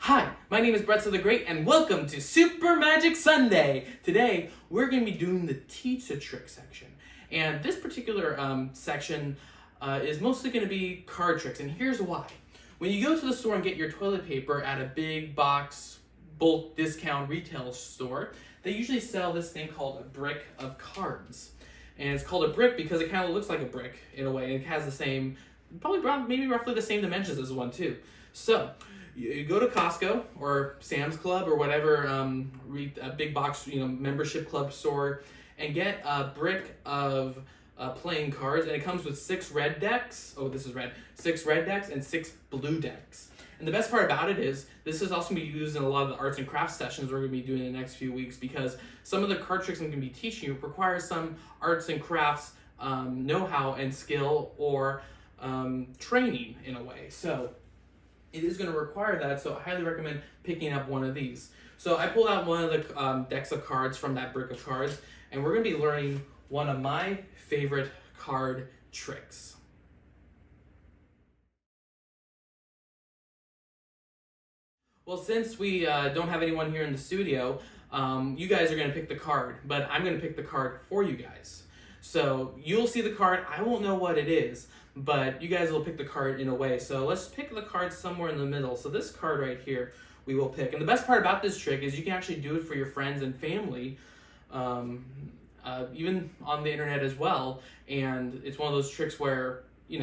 Hi, my name is Bretzel the Great, and welcome to Super Magic Sunday. Today, we're going to be doing the Teach a Trick section. And this particular section is mostly going to be card tricks, and here's why. When you go to the store and get your toilet paper at a big box, bulk discount retail store, they usually sell this thing called a brick of cards. And it's called a brick because it kind of looks like a brick in a way, and it has the same, maybe roughly the same dimensions as one too. So, you go to Costco or Sam's Club or whatever a big box membership club store and get a brick of playing cards, and it comes with 6 red decks. Oh, this is red. 6 red decks and 6 blue decks. And the best part about it is this is also going to be used in a lot of the arts and crafts sessions we're going to be doing in the next few weeks, because some of the card tricks I'm going to be teaching you require some arts and crafts know-how and skill or training in a way. So it is going to require that, so I highly recommend picking up one of these. So I pulled out one of the decks of cards from that brick of cards, and we're going to be learning one of my favorite card tricks. Well, since we don't have anyone here in the studio, you guys are going to pick the card, but I'm going to pick the card for you guys. So you'll see the card, I won't know what it is, but you guys will pick the card in a way. So let's pick the card somewhere in the middle. So this card right here, we will pick. And the best part about this trick is you can actually do it for your friends and family, even on the internet as well. And it's one of those tricks where, you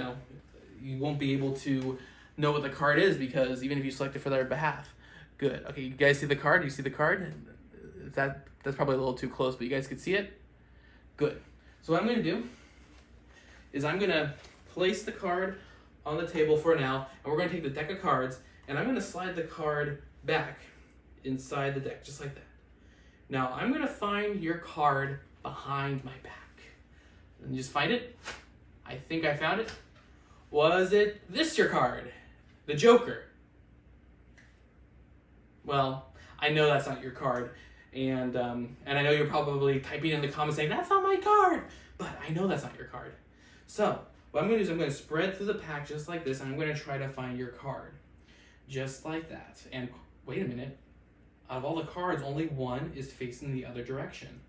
won't be able to know what the card is, because even if you select it for their behalf. Good. Okay, you guys see the card? You see the card? That's probably a little too close, but you guys can see it? Good. So what I'm going to do is I'm going to place the card on the table for now, and we're going to take the deck of cards, and I'm going to slide the card back inside the deck, just like that. Now, I'm going to find your card behind my back. And you just find it. I think I found it. Was it this your card? The Joker? Well, I know that's not your card, and I know you're probably typing in the comments saying, that's not my card, but I know that's not your card. So, what I'm going to do is I'm going to spread through the pack just like this, and I'm going to try to find your card. Just like that. And wait a minute. Out of all the cards, only one is facing the other direction.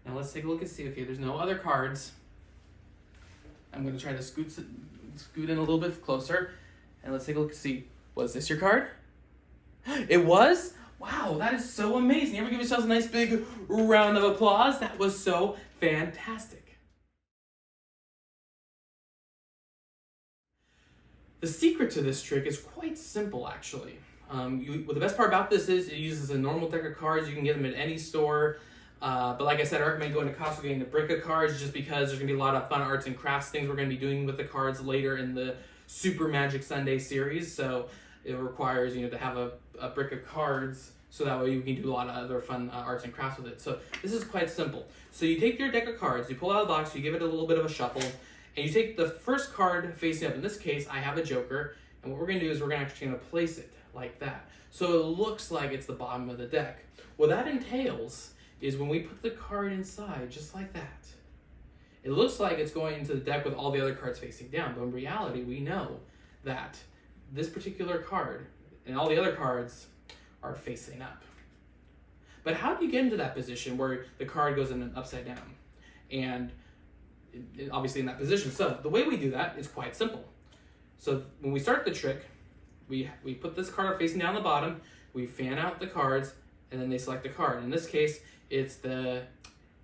Now let's take a look and see. Okay, there's no other cards. I'm going to try to scoot in a little bit closer, and let's take a look and see. Was this your card? It was? Wow, that is so amazing. You ever give yourselves a nice big round of applause? That was so fantastic. The secret to this trick is quite simple, actually. The best part about this is it uses a normal deck of cards. You can get them at any store. But like I said, I recommend going to Costco getting the brick of cards, just because there's going to be a lot of fun arts and crafts things we're going to be doing with the cards later in the Super Magic Sunday series. So it requires to have a brick of cards, so that way you can do a lot of other fun arts and crafts with it. So this is quite simple. So you take your deck of cards, you pull out of the box, you give it a little bit of a shuffle, and you take the first card facing up. In this case, I have a Joker, and what we're going to do is we're actually going to place it like that. So it looks like it's the bottom of the deck. What that entails is when we put the card inside, just like that, it looks like it's going into the deck with all the other cards facing down, but in reality, we know that this particular card and all the other cards are facing up. But how do you get into that position where the card goes in an upside down? And obviously in that position. So the way we do that is quite simple. So when we start the trick, we put this card facing down the bottom, we fan out the cards, and then they select the card. In this case, it's the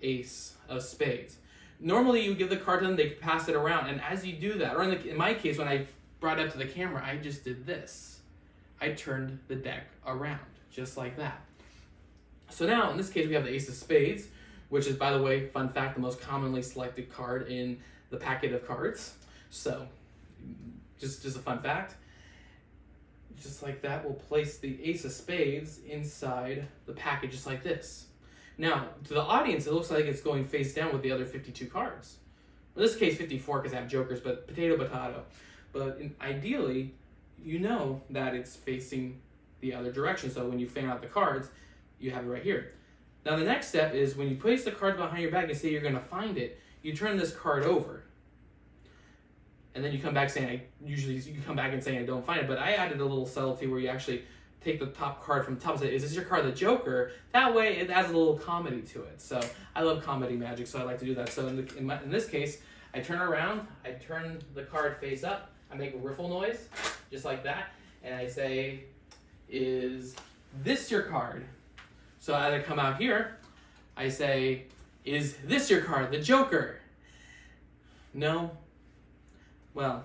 Ace of Spades. Normally you give the card to them, they pass it around, and as you do that, or in my case, when I brought it up to the camera, I just did this. I turned the deck around, just like that. So now, in this case, we have the Ace of Spades, which is, by the way, fun fact, the most commonly selected card in the packet of cards. So, just a fun fact. Just like that, we'll place the Ace of Spades inside the packet, just like this. Now, to the audience, it looks like it's going face down with the other 52 cards. In this case, 54, because I have jokers, but potato. But ideally, you know that it's facing the other direction. So when you fan out the cards, you have it right here. Now the next step is when you place the card behind your back and say you're going to find it, you turn this card over. And then you come back saying, you come back and saying I don't find it, but I added a little subtlety where you actually take the top card from the top and say, is this your card, the Joker? That way it adds a little comedy to it. So I love comedy magic, so I like to do that. So in this case, I turn around, I turn the card face up, I make a riffle noise, just like that, and I say, is this your card? So as I come out here, I say, is this your card, the Joker? No? Well,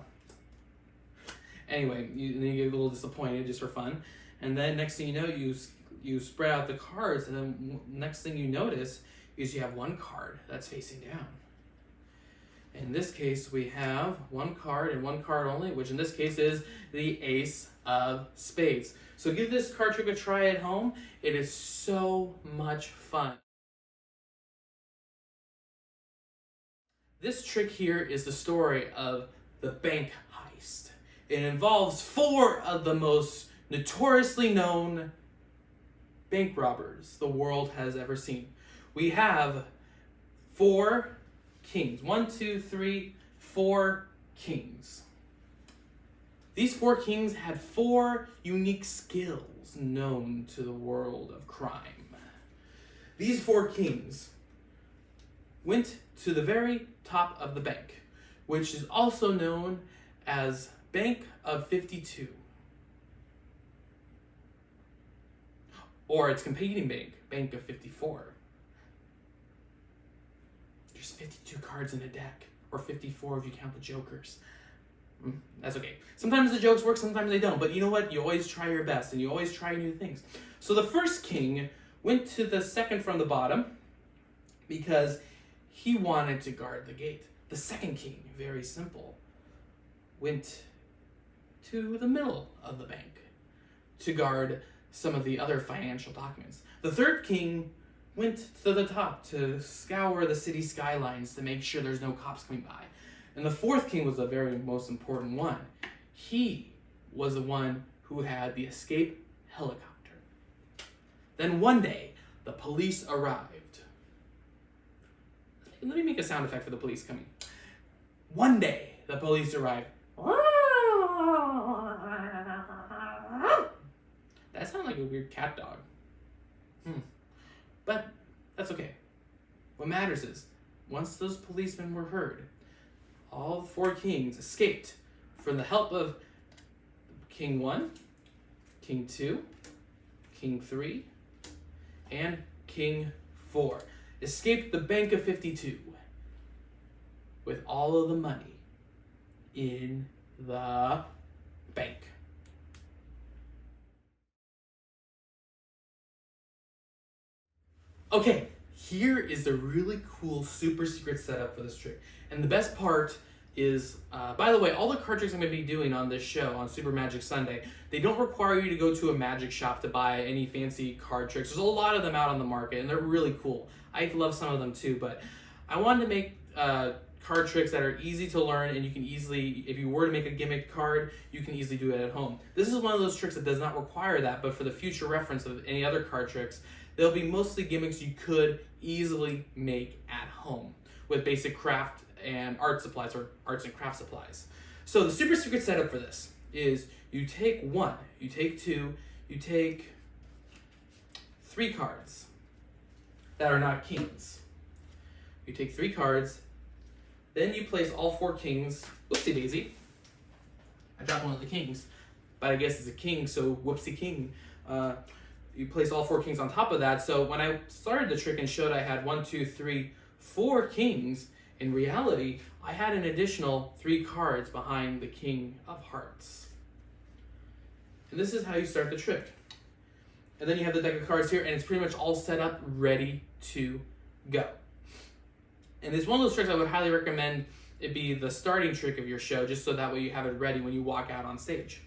anyway, you get a little disappointed just for fun. And then next thing you know, you spread out the cards, and then next thing you notice is you have one card that's facing down. In this case, we have one card and one card only, which in this case is the Ace of Spades. So give this card trick a try at home. It is so much fun. This trick here is the story of the bank heist. It involves 4 of the most notoriously known bank robbers the world has ever seen. We have 4 kings. 1, 2, 3, 4 kings. These 4 kings had 4 unique skills known to the world of crime. These 4 kings went to the very top of the bank, which is also known as Bank of 52. Or its competing bank, Bank of 54. There's 52 cards in a deck, or 54 if you count the jokers. That's okay. Sometimes the jokes work, sometimes they don't, but you know what? You always try your best, and you always try new things. So the first king went to the second from the bottom because he wanted to guard the gate. The second king, very simple, went to the middle of the bank to guard some of the other financial documents. The third king went to the top to scour the city skylines to make sure there's no cops coming by. And the fourth king was the very most important one. He was the one who had the escape helicopter. Then one day, the police arrived. Let me make a sound effect for the police coming. One day, the police arrived. That sounded like a weird cat dog. But that's okay. What matters is, once those policemen were heard, all 4 kings escaped from the help of King 1, King 2, King 3, and King 4. Escaped the Bank of 52 with all of the money in the bank. Okay, here is the really cool super secret setup for this trick. And the best part is, by the way, all the card tricks I'm going to be doing on this show, on Super Magic Sunday, they don't require you to go to a magic shop to buy any fancy card tricks. There's a lot of them out on the market, and they're really cool. I love some of them too, but I wanted to make card tricks that are easy to learn, and you can easily, if you were to make a gimmick card, you can easily do it at home. This is one of those tricks that does not require that, but for the future reference of any other card tricks, they'll be mostly gimmicks you could easily make at home with basic craft and art supplies, or arts and craft supplies. So the super secret setup for this is you take 1, you take 2, you take 3 cards that are not kings. You take 3 cards, then you place all 4 kings. Whoopsie daisy. I dropped one of the kings, but I guess it's a king, so whoopsie king. You place all 4 kings on top of that. So when I started the trick and showed I had 1, 2, 3, 4 kings, in reality, I had an additional 3 cards behind the King of Hearts. And this is how you start the trick. And then you have the deck of cards here, and it's pretty much all set up, ready to go. And it's one of those tricks I would highly recommend it be the starting trick of your show, just so that way you have it ready when you walk out on stage.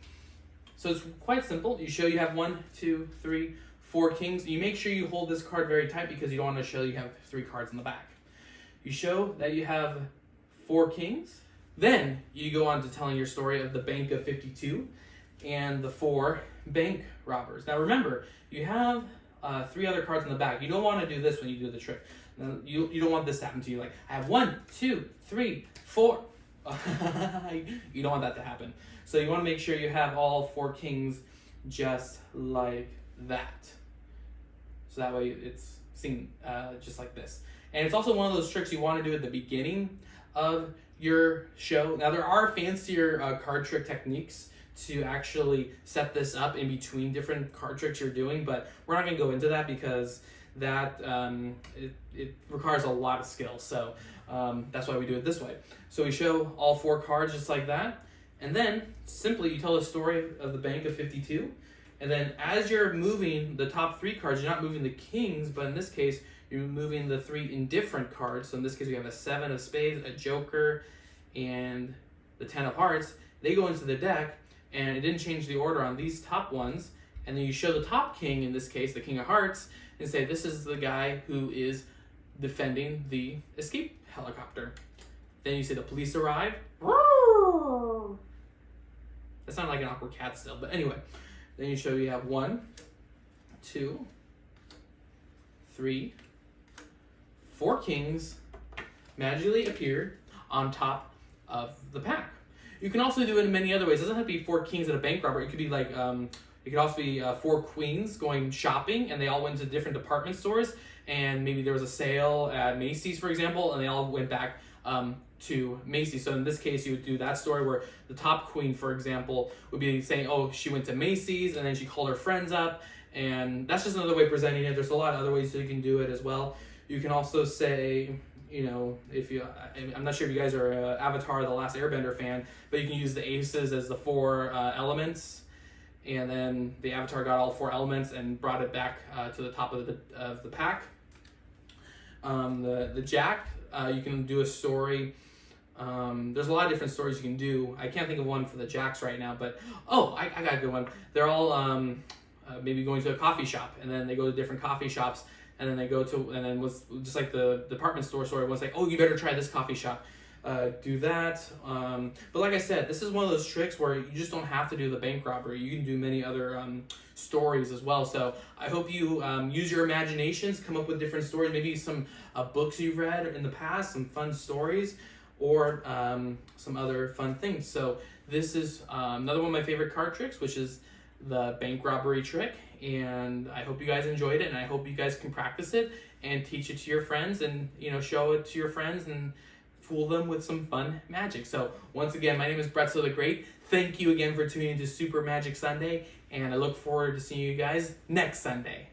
So it's quite simple. You show you have 1, 2, 3, 4 kings. You make sure you hold this card very tight because you don't want to show you have 3 cards in the back. You show that you have 4 kings. Then you go on to telling your story of the Bank of 52 and the 4 bank robbers. Now remember, you have 3 other cards in the back. You don't want to do this when you do the trick. You don't want this to happen to you. Like, I have 1, 2, 3, 4. You don't want that to happen. So you want to make sure you have all 4 kings just like that. So that way it's seen just like this. And it's also one of those tricks you want to do at the beginning of your show. Now there are fancier card trick techniques to actually set this up in between different card tricks you're doing, but we're not going to go into that because that it requires a lot of skill. So that's why we do it this way. So we show all 4 cards just like that, and then simply you tell the story of the Bank of 52. And then as you're moving the top 3 cards, you're not moving the kings, but in this case, you're moving the 3 indifferent cards. So in this case, we have a 7 of spades, a joker, and the 10 of hearts. They go into the deck, and it didn't change the order on these top ones. And then you show the top king, in this case, the king of hearts, and say, this is the guy who is defending the escape helicopter. Then you say the police arrive. That sounded like an awkward cat still, but anyway. Then you show you have 1, 2, 3, 4 kings magically appeared on top of the pack. You can also do it in many other ways. It doesn't have to be 4 kings at a bank robbery. It could be like, it could also be 4 queens going shopping, and they all went to different department stores, and maybe there was a sale at Macy's, for example, and they all went back to Macy's. So in this case, you would do that story where the top queen, for example, would be saying, oh, she went to Macy's, and then she called her friends up, and that's just another way of presenting it. There's a lot of other ways that you can do it as well. You can also say, you know, if you, I'm not sure if you guys are an Avatar: The Last Airbender fan, but you can use the aces as the 4 elements, and then the Avatar got all 4 elements and brought it back to the top of the pack. The Jack, you can do a story. There's a lot of different stories you can do. I can't think of one for the Jacks right now, but I got a good one. They're all maybe going to a coffee shop, and then they go to different coffee shops, and then they go to, and then was just like the department store story was like, oh, you better try this coffee shop. Do that. But like I said, this is one of those tricks where you just don't have to do the bank robbery. You can do many other stories as well. So I hope you use your imaginations, come up with different stories, maybe some books you've read in the past, some fun stories, or some other fun things. So this is another one of my favorite card tricks, which is the bank robbery trick. And I hope you guys enjoyed it, and I hope you guys can practice it and teach it to your friends, and show it to your friends and fool them with some fun magic. So once again, my name is Bretzel the Great. Thank you again for tuning into Super Magic Sunday, and I look forward to seeing you guys next Sunday.